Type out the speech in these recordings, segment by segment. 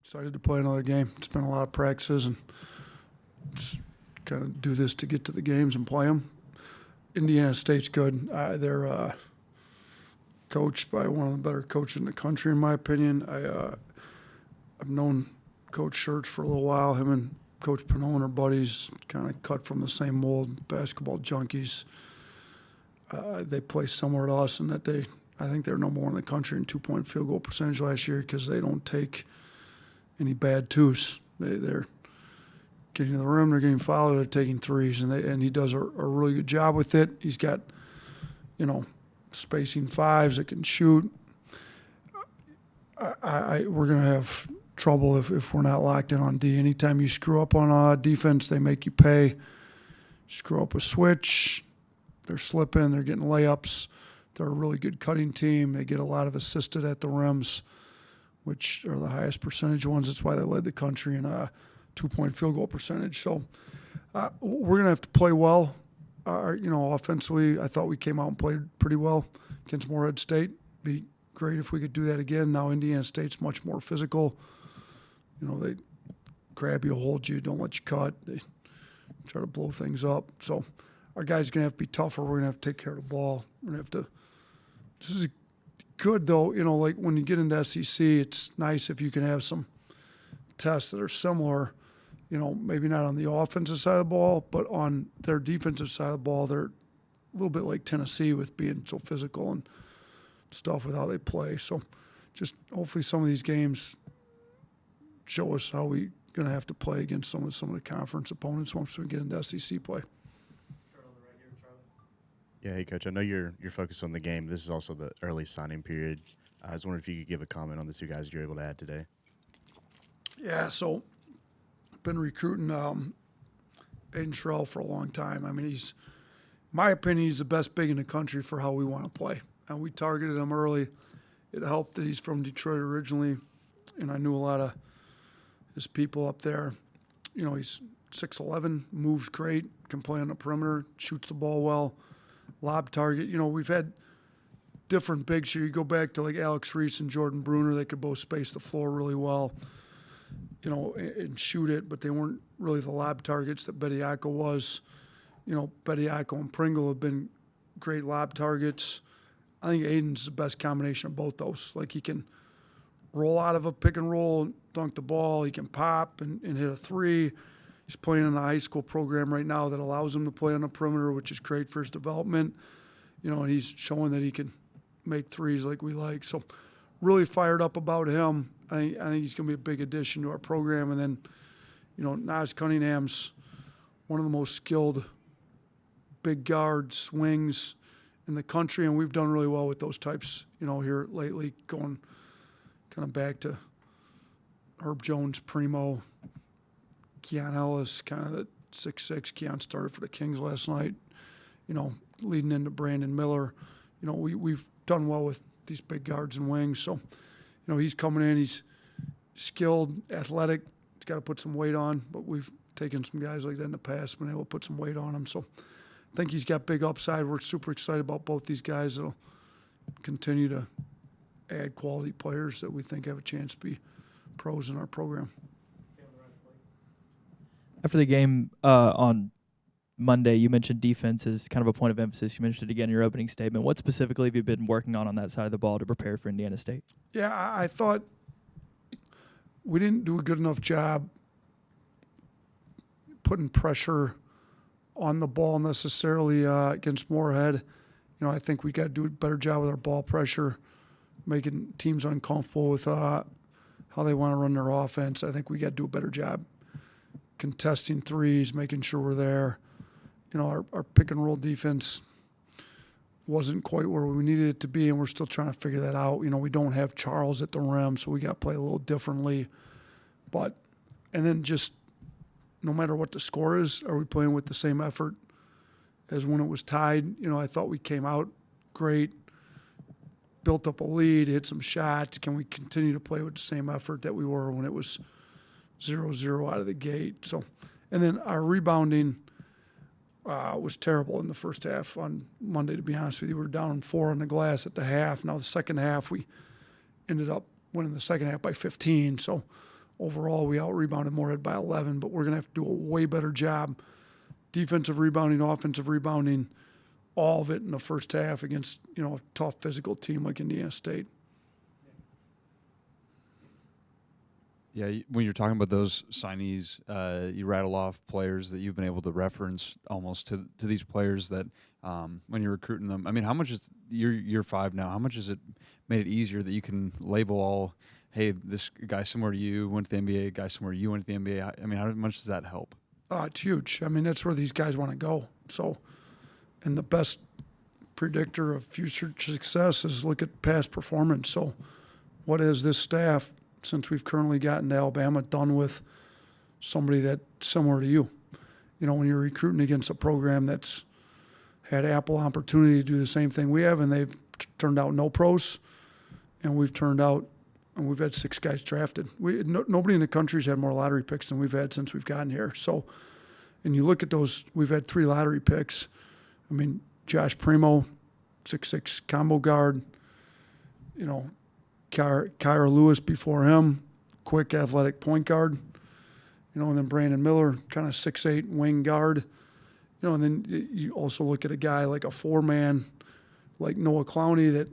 Excited to play another game. It's been a lot of practices and just kind of do this to get to the games and play them. Indiana State's good. They're coached by one of the better coaches in the country, in my opinion. I've known Coach Schertz for a little while. Him and Coach Pinone are buddies, kind of cut from the same mold, basketball junkies. They play similar to us in that I think they're number one in the country in two-point field goal percentage last year because they don't take any bad twos. They're getting to the rim, they're getting fouled, they're taking threes, and he does a really good job with it. He's got, spacing fives that can shoot. We're going to have trouble if we're not locked in on D. Anytime you screw up on defense, they make you pay. Screw up a switch, they're slipping, they're getting layups. They're a really good cutting team. They get a lot of assisted at the rims, which are the highest percentage ones. That's why they led the country in two-point field goal percentage. So we're going to have to play well. Offensively, I thought we came out and played pretty well against Morehead State. Be great if we could do that again. Now Indiana State's much more physical. They grab you, hold you, don't let you cut. They try to blow things up. So our guys are going to have to be tougher. We're going to have to take care of the ball. We're going to have to – this is good, though. Like when you get into SEC, it's nice if you can have some tests that are similar, maybe not on the offensive side of the ball, but on their defensive side of the ball, they're a little bit like Tennessee with being so physical and stuff with how they play. So just hopefully some of these games show us how we're going to have to play against some of the conference opponents once we get into SEC play. Yeah, hey, Coach, I know you're focused on the game. This is also the early signing period. I was wondering if you could give a comment on the two guys you're able to add today. Yeah, so I've been recruiting Aiden Shrell for a long time. I mean, in my opinion, he's the best big in the country for how we want to play. And we targeted him early. It helped that he's from Detroit originally, and I knew a lot of his people up there. He's 6'11", moves great, can play on the perimeter, shoots the ball well, lob target. We've had different bigs here. You go back to like Alex Reese and Jordan Bruner. They could both space the floor really well, and shoot it, but they weren't really the lob targets that Bediako was. Bediako and Pringle have been great lob targets. I think Aiden's the best combination of both those. Like he can roll out of a pick and roll, dunk the ball. He can pop and hit a three. He's playing in a high school program right now that allows him to play on the perimeter, which is great for his development. And he's showing that he can make threes like we like. So really fired up about him. I think he's going to be a big addition to our program. And then, Nas Cunningham's one of the most skilled big guards, wings in the country, and we've done really well with those types, here lately, going kind of back to Herb Jones, Primo, Keon Ellis, kind of the 6'6". Keon started for the Kings last night, leading into Brandon Miller. We've done well with these big guards and wings. So, he's coming in. He's skilled, athletic. He's got to put some weight on, but we've taken some guys like that in the past, been able to put some weight on him. So I think he's got big upside. We're super excited about both these guys. That'll continue to add quality players that we think have a chance to be pros in our program. After the game on Monday, you mentioned defense is kind of a point of emphasis. You mentioned it again in your opening statement. What specifically have you been working on that side of the ball to prepare for Indiana State? Yeah, I thought we didn't do a good enough job putting pressure on the ball necessarily against Moorhead. I think we got to do a better job with our ball pressure, making teams uncomfortable with how they want to run their offense. I think we got to do a better job contesting threes, making sure we're there. Our pick and roll defense wasn't quite where we needed it to be, and we're still trying to figure that out. We don't have Charles at the rim, so we got to play a little differently. And then just no matter what the score is, are we playing with the same effort as when it was tied? I thought we came out great, built up a lead, hit some shots. Can we continue to play with the same effort that we were when it was 0-0 out of the gate? So, and then our rebounding was terrible in the first half on Monday, to be honest with you. We were down 4 on the glass at the half. Now the second half, we ended up winning the second half by 15. So overall we out-rebounded Moorhead by 11, but we're going to have to do a way better job. Defensive rebounding, offensive rebounding, all of it in the first half against, a tough physical team like Indiana State. Yeah, when you're talking about those signees, you rattle off players that you've been able to reference almost to these players that when you're recruiting them. I mean, how much is year 5 now? How much has it made it easier that you can label all, hey, this guy similar to you went to the NBA, guy similar to you went to the NBA? I mean, how much does that help? It's huge. I mean, that's where these guys want to go. So, and the best predictor of future success is look at past performance. So, what has this staff, since we've currently gotten to Alabama, done with somebody that's similar to you? When you're recruiting against a program that's had ample opportunity to do the same thing we have, and they've turned out no pros, and we've had 6 guys drafted. Nobody in the country's had more lottery picks than we've had since we've gotten here. So, and you look at those, we've had 3 lottery picks. I mean, Josh Primo, 6'6" combo guard, Kyra Lewis before him, quick athletic point guard, and then Brandon Miller, kind of 6'8" wing guard, and then you also look at a guy like a 4-man, like Noah Clowney that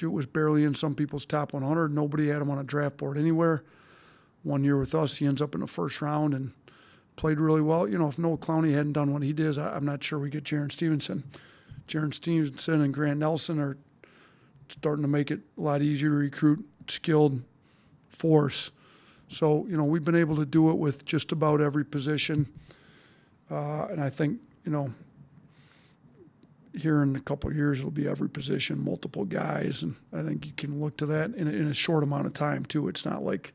was barely in some people's top 100. Nobody had him on a draft board anywhere. 1 year with us, he ends up in the first round and played really well. If Noah Clowney hadn't done what he did, I'm not sure we get Jaron Stevenson. Jaron Stevenson and Grant Nelson are starting to make it a lot easier to recruit skilled force. So, we've been able to do it with just about every position. And I think, here in a couple of years, it'll be every position, multiple guys. And I think you can look to that in a short amount of time, too. It's not like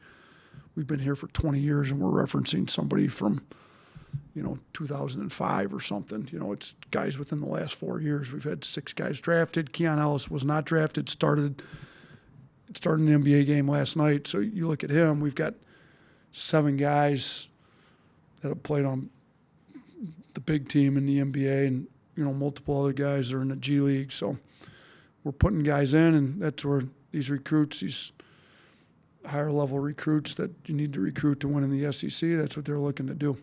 we've been here for 20 years and we're referencing somebody from, 2005 or something. It's guys within the last 4 years. We've had 6 guys drafted. Keon Ellis was not drafted, started an NBA game last night. So you look at him, we've got 7 guys that have played on the big team in the NBA, and, multiple other guys are in the G League. So we're putting guys in, and that's where these recruits, these higher level recruits that you need to recruit to win in the SEC, that's what they're looking to do.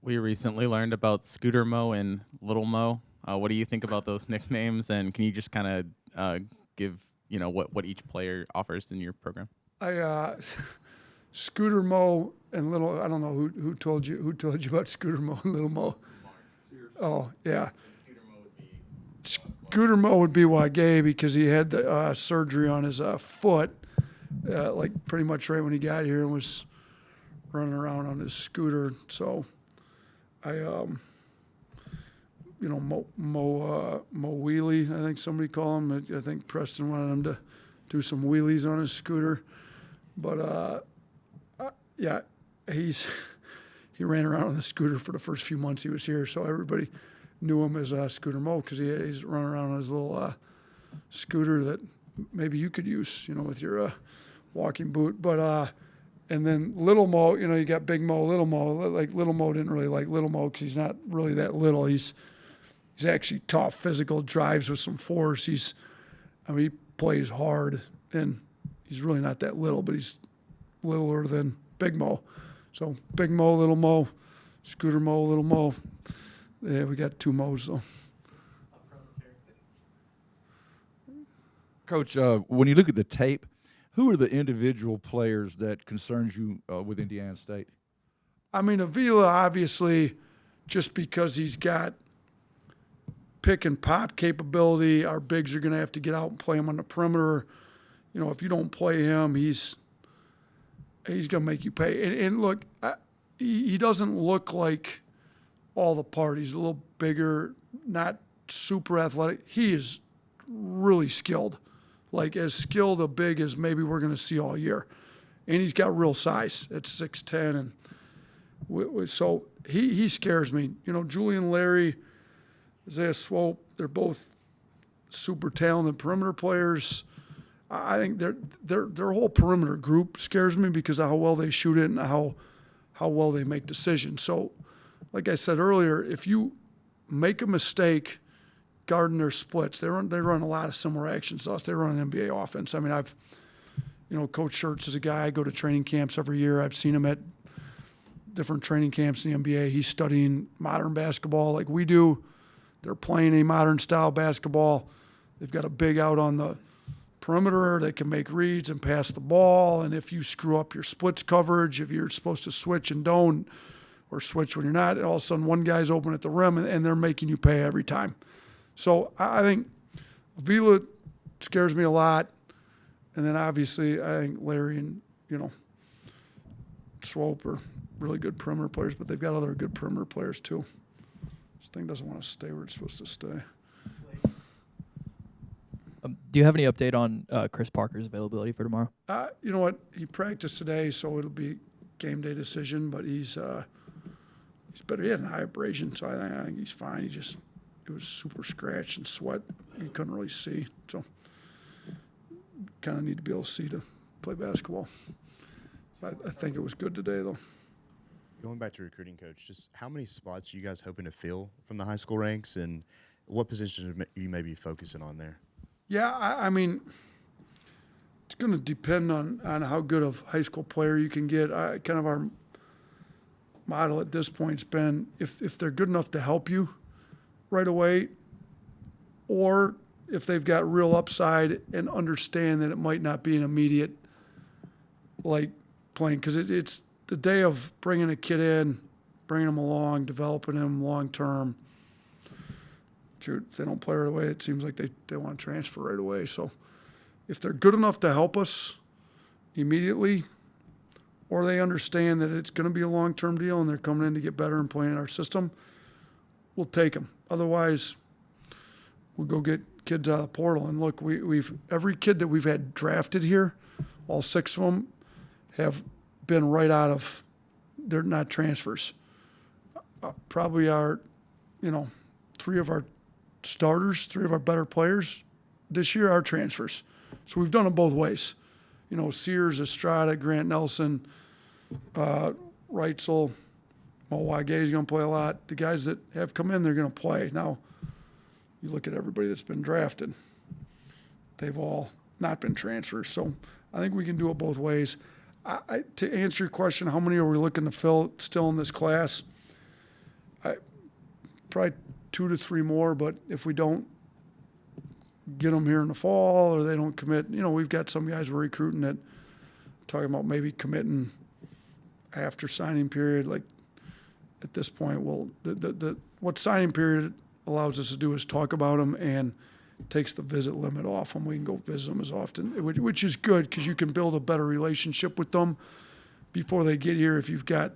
We recently learned about Scooter Mo and Little Mo. What do you think about those nicknames? And can you just kind of give, what each player offers in your program? Scooter Mo and Little, I don't know who told you about Scooter Mo and Little Mo. Oh, yeah. Scooter Mo would be Wagay because he had the surgery on his foot, like pretty much right when he got here, and was running around on his scooter. So Mo Wheelie, I think somebody called him. I think Preston wanted him to do some wheelies on his scooter. But, yeah, he ran around on the scooter for the first few months he was here, so everybody knew him as Scooter Mo because he's running around on his little scooter that maybe you could use, with your walking boot. But and then Little Mo, you got Big Mo, Little Mo. Like Little Mo didn't really like Little Mo because he's not really that little. He's actually tough, physical, drives with some force. He plays hard, and he's really not that little, but he's littler than Big Mo. So Big Mo, Little Mo, Scooter Mo, Little Mo. Yeah, we got 2 Mo's, though. Coach, when you look at the tape, who are the individual players that concerns you with Indiana State? Avila, obviously, just because he's got pick and pop capability, our bigs are going to have to get out and play him on the perimeter. If you don't play him, he's going to make you pay. And look, he doesn't look like all the part. He's a little bigger, not super athletic. He is really skilled. Like as skilled a big as maybe we're going to see all year. And he's got real size at 6'10", and so he scares me. Julian Larry, Isaiah Swope, they're both super talented perimeter players. I think their whole perimeter group scares me because of how well they shoot it and how well they make decisions. So, like I said earlier, if you make a mistake guarding their splits, they run a lot of similar actions to us. They run an NBA offense. I've Coach Schertz is a guy. I go to training camps every year. I've seen him at different training camps in the NBA. He's studying modern basketball like we do. They're playing a modern style basketball. They've got a big out on the perimeter that can make reads and pass the ball. And if you screw up your splits coverage, if you're supposed to switch and don't, or switch when you're not, all of a sudden one guy's open at the rim and they're making you pay every time. So I think Avila scares me a lot. And then obviously I think Larry and, Swope are really good perimeter players, but they've got other good perimeter players too. This thing doesn't want to stay where it's supposed to stay. Do you have any update on Chris Parker's availability for tomorrow? You know what? He practiced today, so it'll be game day decision, but he's better. He had an eye abrasion, so I think he's fine. It was super scratch and sweat. You couldn't really see, so kind of need to be able to see to play basketball. I think it was good today, though. Going back to recruiting, Coach, just how many spots are you guys hoping to fill from the high school ranks, and what positions are you maybe focusing on there? Yeah, I mean, it's going to depend on how good of high school player you can get. Kind of our model at this point has been if they're good enough to help you right away, or if they've got real upside and understand that it might not be an immediate playing, because it's the day of bringing a kid in, bringing them along, developing them long term. If they don't play right away, it seems like they want to transfer right away. So if they're good enough to help us immediately, or they understand that it's going to be a long-term deal and they're coming in to get better and playing in our system, we'll take them. Otherwise, we'll go get kids out of the portal. And look, we've every kid that we've had drafted here, all 6 of them have been right out of, they're not transfers. Probably our, 3 of our starters, 3 of our better players this year are transfers. So we've done it both ways. Sears, Estrada, Grant Nelson, Reitzel, Mo Wagay's going to play a lot. The guys that have come in, they're going to play. Now, you look at everybody that's been drafted. They've all not been transfers. So I think we can do it both ways. To answer your question, how many are we looking to fill still in this class? Probably 2 to 3 more, but if we don't get them here in the fall or they don't commit, we've got some guys we're recruiting that talking about maybe committing after signing period. Like at this point, what signing period allows us to do is talk about them and takes the visit limit off them. We can go visit them as often, which is good because you can build a better relationship with them before they get here if you've got,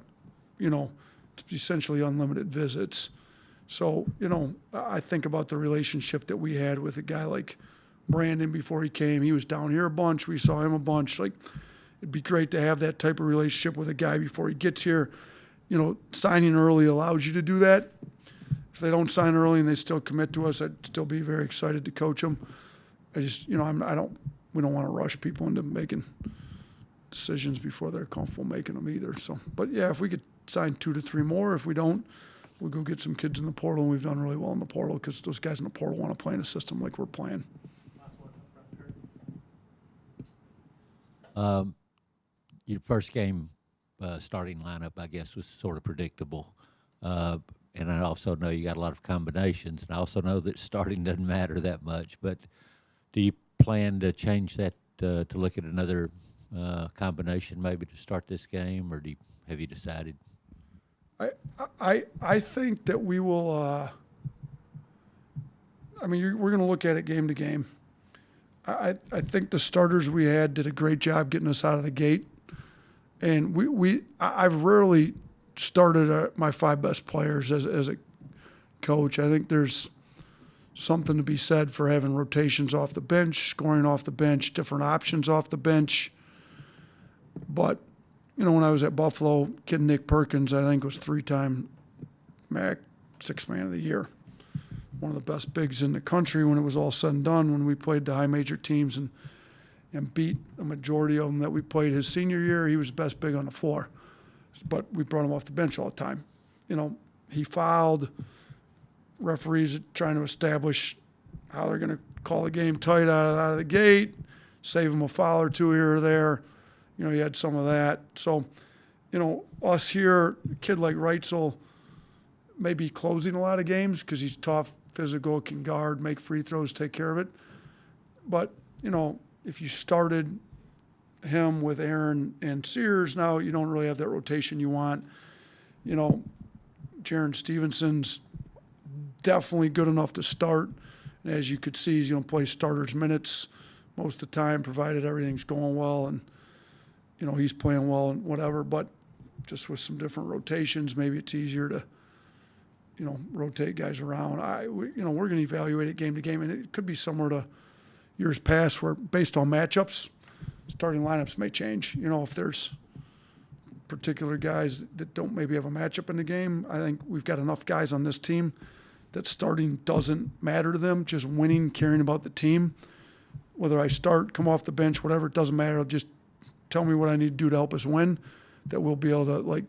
essentially unlimited visits. So, I think about the relationship that we had with a guy like Brandon before he came. He was down here a bunch. We saw him a bunch. It'd be great to have that type of relationship with a guy before he gets here. Signing early allows you to do that. If they don't sign early and they still commit to us, I'd still be very excited to coach them. I just, we don't want to rush people into making decisions before they're comfortable making them either. So, but yeah, if we could sign 2 to 3 more, if we don't, we'll go get some kids in the portal, and we've done really well in the portal because those guys in the portal want to play in a system like we're playing. Your first game starting lineup, I guess, was sort of predictable. And I also know you got a lot of combinations, and I also know that starting doesn't matter that much. But do you plan to change that to look at another combination maybe to start this game, or have you decided? I think that we will. We're going to look at it game to game. I think the starters we had did a great job getting us out of the gate, and I've rarely started my 5 best players as a coach. I think there's something to be said for having rotations off the bench, scoring off the bench, different options off the bench. But when I was at Buffalo, kid Nick Perkins, I think was 3-time MAC 6th man of the year. One of the best bigs in the country when it was all said and done, when we played the high major teams and beat a majority of them that we played his senior year. He was the best big on the floor. But we brought him off the bench all the time. He fouled. Referees are trying to establish how they're going to call the game tight out of the gate. save him a foul or two here or there. You know, he had some of that. So, you know, us here, a kid like Reitzel may be closing a lot of games because he's tough, physical, can guard, make free throws, take care of it. But, you know, if you started him with Aaron and Sears, now you don't really have that rotation you want. You know, Jaron Stevenson's definitely good enough to start. And as you could see, he's going to play starters minutes most of the time, provided everything's going well and, you know, he's playing well and whatever. But just with some different rotations, maybe it's easier to, you know, rotate guys around. You know, we're going to evaluate it game to game, and it could be similar to years past where based on matchups, starting lineups may change. You know, if there's particular guys that don't maybe have a matchup in the game, I think we've got enough guys on this team that starting doesn't matter to them, just winning, caring about the team. Whether I start, come off the bench, whatever, it doesn't matter. Just tell me what I need to do to help us win, that we'll be able to, like,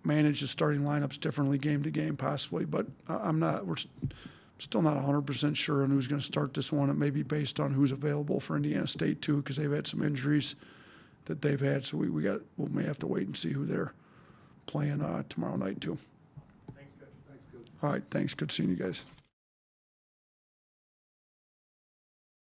manage the starting lineups differently game to game possibly. But we're still not 100% sure on who's going to start this one. It may be based on who's available for Indiana State too, because they've had some injuries that they've had. So we may have to wait and see who they're playing tomorrow night too. Thanks, Coach. All right, thanks. Good seeing you guys.